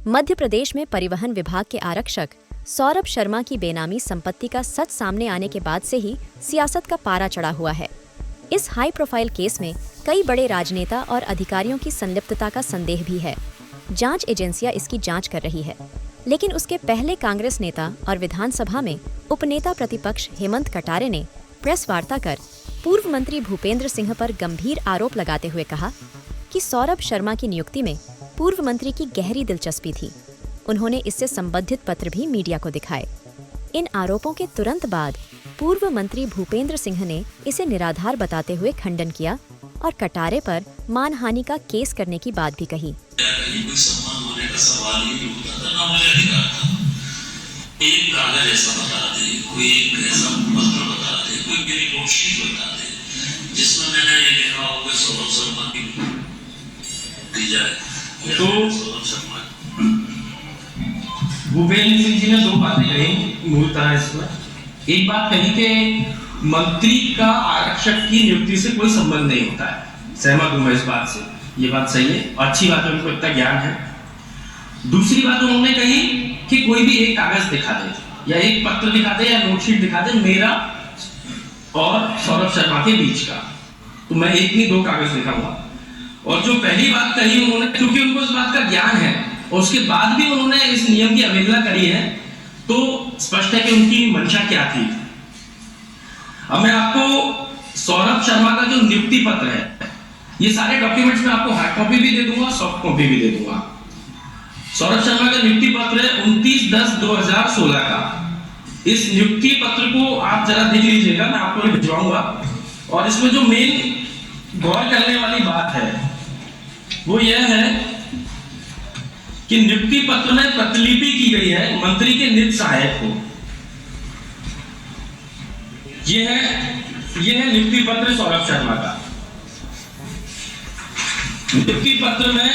मध्य प्रदेश में परिवहन विभाग के आरक्षक सौरभ शर्मा की बेनामी संपत्ति का सच सामने आने के बाद से ही सियासत का पारा चढ़ा हुआ है। इस हाई प्रोफाइल केस में कई बड़े राजनेता और अधिकारियों की संलिप्तता का संदेह भी है। जांच एजेंसियां इसकी जांच कर रही है, लेकिन उसके पहले कांग्रेस नेता और विधानसभा में उपनेता प्रतिपक्ष हेमंत कटारे ने प्रेस वार्ता कर पूर्व मंत्री भूपेंद्र सिंह पर गंभीर आरोप लगाते हुए कहा कि सौरभ शर्मा की नियुक्ति में पूर्व मंत्री की गहरी दिलचस्पी थी। उन्होंने इससे संबंधित पत्र भी मीडिया को दिखाए। इन आरोपों के तुरंत बाद पूर्व मंत्री भूपेंद्र सिंह ने इसे निराधार बताते हुए खंडन किया और कटारे पर मानहानि का केस करने की बात भी कही। एक कागज ऐसा बता दे, कोई एक ऐसा पत्र बता दे, कोई मेरी नोटशीट बता दे जिसमें मैंने ये लिखा हो कि सौरभ शर्मा की दी जाए। तो भूपेंद्र सिंह जी ने दो बातें कही मूलतः इसमें। एक बात कही कि मंत्री का आरक्षक की नियुक्ति से कोई संबंध नहीं होता है। सहमत हूं मैं इस बात से, ये बात सही है, अच्छी बात है, उनको इतना ज्ञान है। दूसरी बात उन्होंने कही कि कोई भी एक कागज दिखा दे या एक पत्र दिखा दे या नोटशीट दिखा दे मेरा और सौरभ शर्मा के बीच का, तो मैं एक नहीं दो कागज दिखाऊंगा। और जो पहली बात कही उन्होंने, क्योंकि उनको इस बात का ज्ञान है और उसके बाद भी उन्होंने इस नियम की अवहेलना करी है, तो स्पष्ट है कि उनकी मंशा क्या थी। अब मैं आपको सौरभ शर्मा का जो नियुक्ति पत्र है, ये सारे डॉक्यूमेंट्स में आपको हार्ड कॉपी भी दे दूंगा, सॉफ्ट कॉपी भी दे दूंगा। सौरभ शर्मा का नियुक्ति पत्र है 29/10/2016 का। इस नियुक्ति पत्र को आप जरा देख लीजिएगा, मैं आपको भिजवाऊंगा। और इसमें जो मेन गौर करने वाली बात है वो यह है कि नियुक्ति पत्र में प्रतिलिपि की गई है मंत्री के निज सहायक को। यह है नियुक्ति पत्र सौरभ शर्मा का। नियुक्ति पत्र में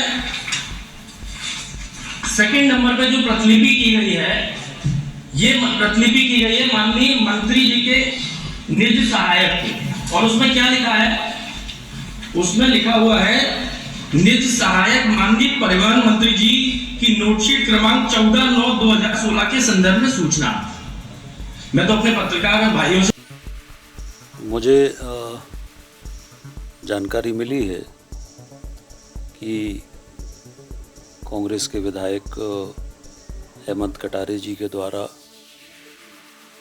सेकंड नंबर पे जो प्रतिलिपि की गई है, ये प्रतिलिपि की गई है माननीय मंत्री जी के निज सहायक की। और उसमें क्या लिखा है? उसमें लिखा हुआ है निज सहायक माननीय परिवहन मंत्री जी की नोटशीट क्रमांक 14/9/2016 के संदर्भ में सूचना। मैं तो अपने पत्रकार भाइयों से मुझे जानकारी मिली है कि कांग्रेस के विधायक हेमंत कटारे जी के द्वारा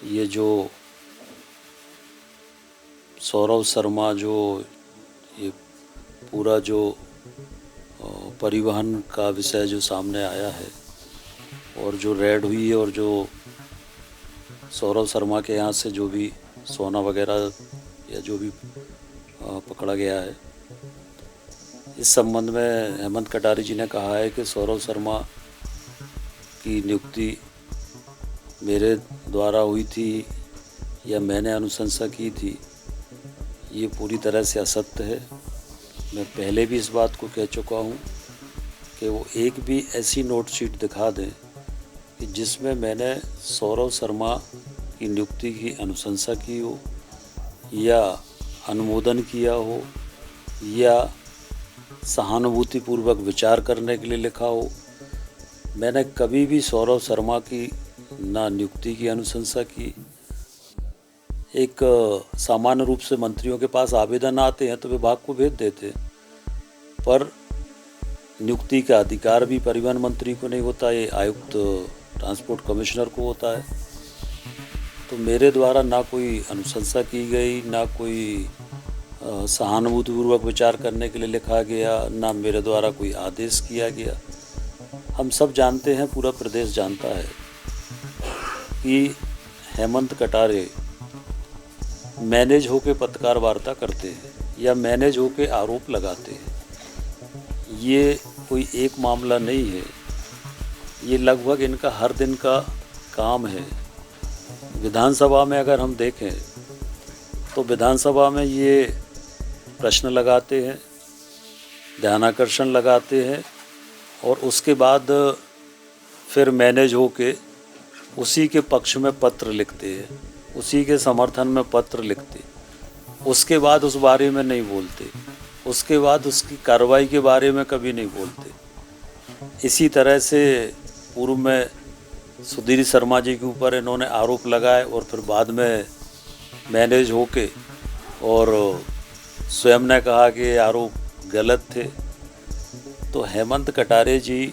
ये जो सौरभ शर्मा जो ये पूरा जो परिवहन का विषय जो सामने आया है और जो रेड हुई है और जो सौरभ शर्मा के यहाँ से जो भी सोना वगैरह या जो भी पकड़ा गया है, इस संबंध में हेमंत कटारे जी ने कहा है कि सौरभ शर्मा की नियुक्ति मेरे द्वारा हुई थी या मैंने अनुशंसा की थी, ये पूरी तरह से असत्य है। मैं पहले भी इस बात को कह चुका हूँ कि वो एक भी ऐसी नोटशीट दिखा दें कि जिसमें मैंने सौरभ शर्मा की नियुक्ति की अनुशंसा की हो या अनुमोदन किया हो या सहानुभूतिपूर्वक विचार करने के लिए लिखा हो। मैंने कभी भी सौरभ शर्मा की ना नियुक्ति की अनुशंसा की। एक सामान्य रूप से मंत्रियों के पास आवेदन आते हैं तो विभाग को भेज देते हैं, पर नियुक्ति का अधिकार भी परिवहन मंत्री को नहीं होता, ये आयुक्त ट्रांसपोर्ट कमिश्नर को होता है। तो मेरे द्वारा ना कोई अनुशंसा की गई, ना कोई सहानुभूतिपूर्वक विचार करने के लिए लिखा गया, ना मेरे द्वारा कोई आदेश किया गया। हम सब जानते हैं, पूरा प्रदेश जानता है कि हेमंत कटारे मैनेज होके पत्रकार वार्ता करते हैं या मैनेज होके आरोप लगाते हैं। ये कोई एक मामला नहीं है, ये लगभग इनका हर दिन का काम है। विधानसभा में अगर हम देखें तो विधानसभा में ये प्रश्न लगाते हैं, ध्यानाकर्षण लगाते हैं और उसके बाद फिर मैनेज होके उसी के पक्ष में पत्र लिखते हैं, उसी के समर्थन में पत्र लिखते, उसके बाद उस बारे में नहीं बोलते, उसके बाद उसकी कार्रवाई के बारे में कभी नहीं बोलते। इसी तरह से पूर्व में सुधीर शर्मा जी के ऊपर इन्होंने आरोप लगाए और फिर बाद में मैनेज होके और स्वयं ने कहा कि ये आरोप गलत थे। तो हेमंत कटारे जी,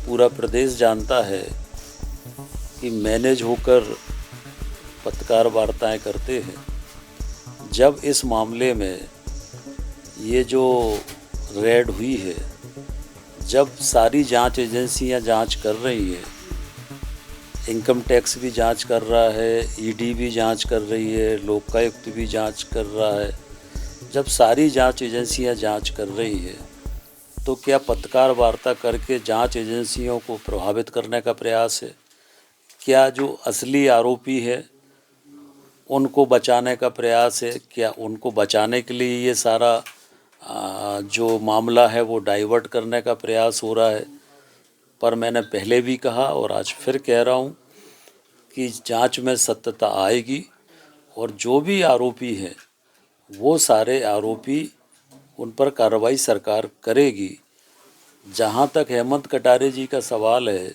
पूरा प्रदेश जानता है कि मैनेज होकर पत्रकार वार्ताएं करते हैं। जब इस मामले में ये जो रेड हुई है, जब सारी जांच एजेंसियां जांच कर रही है, इनकम टैक्स भी जांच कर रहा है, ईडी भी जांच कर रही है, लोकायुक्त भी जांच कर रहा है, जब सारी जांच एजेंसियां जांच कर रही है तो क्या पत्रकार वार्ता करके जांच एजेंसियों को प्रभावित करने का प्रयास है? क्या जो असली आरोपी है उनको बचाने का प्रयास है? क्या उनको बचाने के लिए ये सारा जो मामला है वो डाइवर्ट करने का प्रयास हो रहा है? पर मैंने पहले भी कहा और आज फिर कह रहा हूँ कि जांच में सत्यता आएगी और जो भी आरोपी हैं वो सारे आरोपी, उन पर कार्रवाई सरकार करेगी। जहाँ तक हेमंत कटारे जी का सवाल है,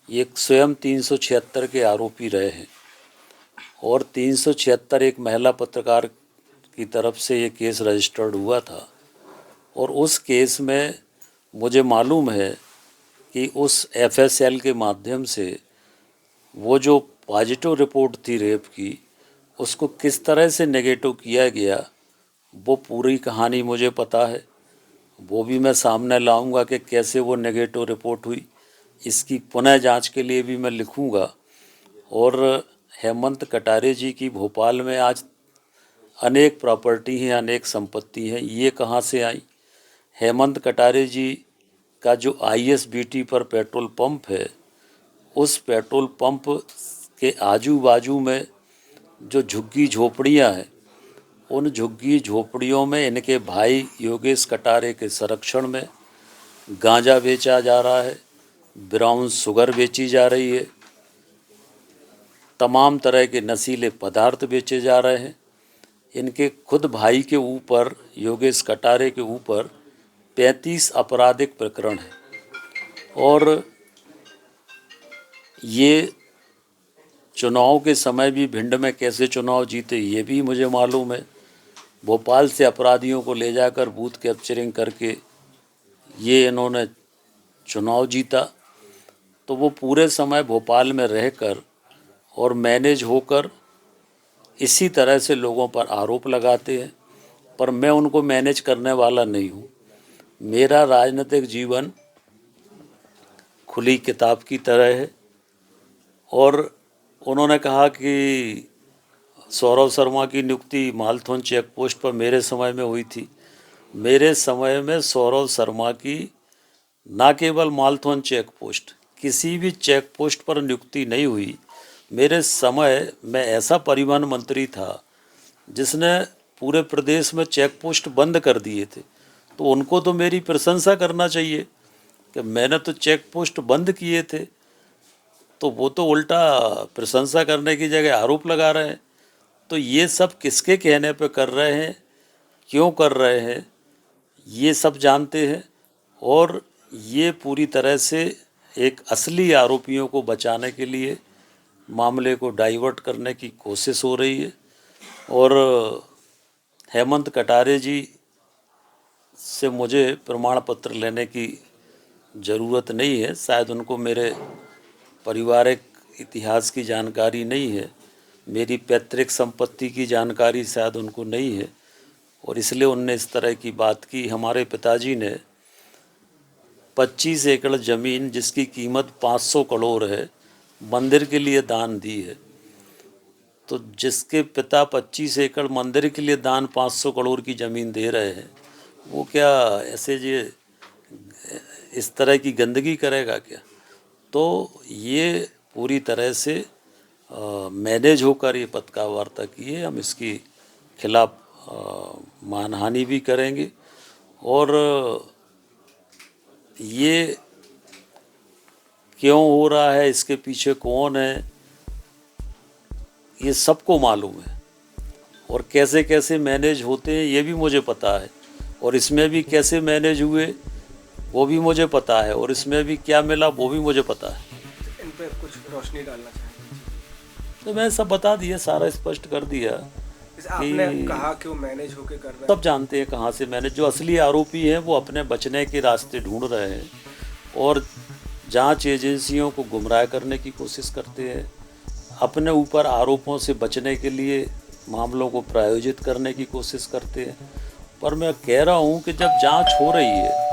ये स्वयं 376 के आरोपी रहे हैं और 376 एक महिला पत्रकार की तरफ से ये केस रजिस्टर्ड हुआ था और उस केस में मुझे मालूम है कि उस एफएसएल के माध्यम से वो जो पॉजिटिव रिपोर्ट थी रेप की, उसको किस तरह से नेगेटिव किया गया, वो पूरी कहानी मुझे पता है। वो भी मैं सामने लाऊंगा कि कैसे वो नेगेटिव रिपोर्ट हुई। इसकी पुनः जांच के लिए भी मैं लिखूंगा। और हेमंत कटारे जी की भोपाल में आज अनेक प्रॉपर्टी हैं, अनेक संपत्ति हैं, ये कहाँ से आई? हेमंत कटारे जी का जो आईएसबीटी पर पेट्रोल पंप है, उस पेट्रोल पंप के आजू बाजू में जो झुग्गी झोपड़ियाँ हैं, उन झुग्गी झोपड़ियों में इनके भाई योगेश कटारे के संरक्षण में गांजा बेचा जा रहा है, ब्राउन शुगर बेची जा रही है, तमाम तरह के नशीले पदार्थ बेचे जा रहे हैं। इनके खुद भाई के ऊपर, योगेश कटारे के ऊपर 35 आपराधिक प्रकरण हैं और ये चुनाव के समय भी भिंड में कैसे चुनाव जीते ये भी मुझे मालूम है। भोपाल से अपराधियों को ले जाकर बूथ कैप्चरिंग करके ये इन्होंने चुनाव जीता। तो वो पूरे समय भोपाल में रहकर और मैनेज होकर इसी तरह से लोगों पर आरोप लगाते हैं, पर मैं उनको मैनेज करने वाला नहीं हूँ। मेरा राजनीतिक जीवन खुली किताब की तरह है। और उन्होंने कहा कि सौरभ शर्मा की नियुक्ति मालथौन चेक पोस्ट पर मेरे समय में हुई थी। मेरे समय में सौरभ शर्मा की ना केवल मालथौन चेक पोस्ट, किसी भी चेक पोस्ट पर नियुक्ति नहीं हुई। मेरे समय में ऐसा परिवहन मंत्री था जिसने पूरे प्रदेश में चेक पोस्ट बंद कर दिए थे। तो उनको तो मेरी प्रशंसा करना चाहिए कि मैंने तो चेक पोस्ट बंद किए थे। तो वो तो उल्टा प्रशंसा करने की जगह आरोप लगा रहे हैं। तो ये सब किसके कहने पे कर रहे हैं, क्यों कर रहे हैं, ये सब जानते हैं। और ये पूरी तरह से एक असली आरोपियों को बचाने के लिए मामले को डाइवर्ट करने की कोशिश हो रही है। और हेमंत कटारे जी से मुझे प्रमाण पत्र लेने की ज़रूरत नहीं है। शायद उनको मेरे पारिवारिक इतिहास की जानकारी नहीं है, मेरी पैतृक संपत्ति की जानकारी शायद उनको नहीं है, और इसलिए उनने इस तरह की बात की। हमारे पिताजी ने 25 एकड़ ज़मीन जिसकी कीमत 500 करोड़ है मंदिर के लिए दान दी है। तो जिसके पिता 25 एकड़ मंदिर के लिए दान 500 करोड़ की ज़मीन दे रहे हैं, वो क्या ऐसे ये इस तरह की गंदगी करेगा क्या? तो ये पूरी तरह से मैनेज होकर ये पत्रकार वार्ता की है। हम इसकी खिलाफ मानहानि भी करेंगे। और ये क्यों हो रहा है, इसके पीछे कौन है, ये सबको मालूम है। और कैसे कैसे मैनेज होते हैं ये भी मुझे पता है। और इसमें भी कैसे मैनेज हुए वो भी मुझे पता है, और इसमें भी क्या मिला वो भी मुझे पता है। इन पे कुछ रोशनी डालना चाहेंगे? तो मैं सब बता दिया, सारा स्पष्ट कर दिया। जैसे आपने कहा कि वो मैनेज होके कर रहे सब जानते हैं कहाँ से मैंने, जो असली आरोपी हैं वो अपने बचने के रास्ते ढूंढ रहे हैं और जांच एजेंसियों को गुमराह करने की कोशिश करते हैं, अपने ऊपर आरोपों से बचने के लिए मामलों को प्रायोजित करने की कोशिश करते हैं। पर मैं कह रहा हूँ कि जब जांच हो रही है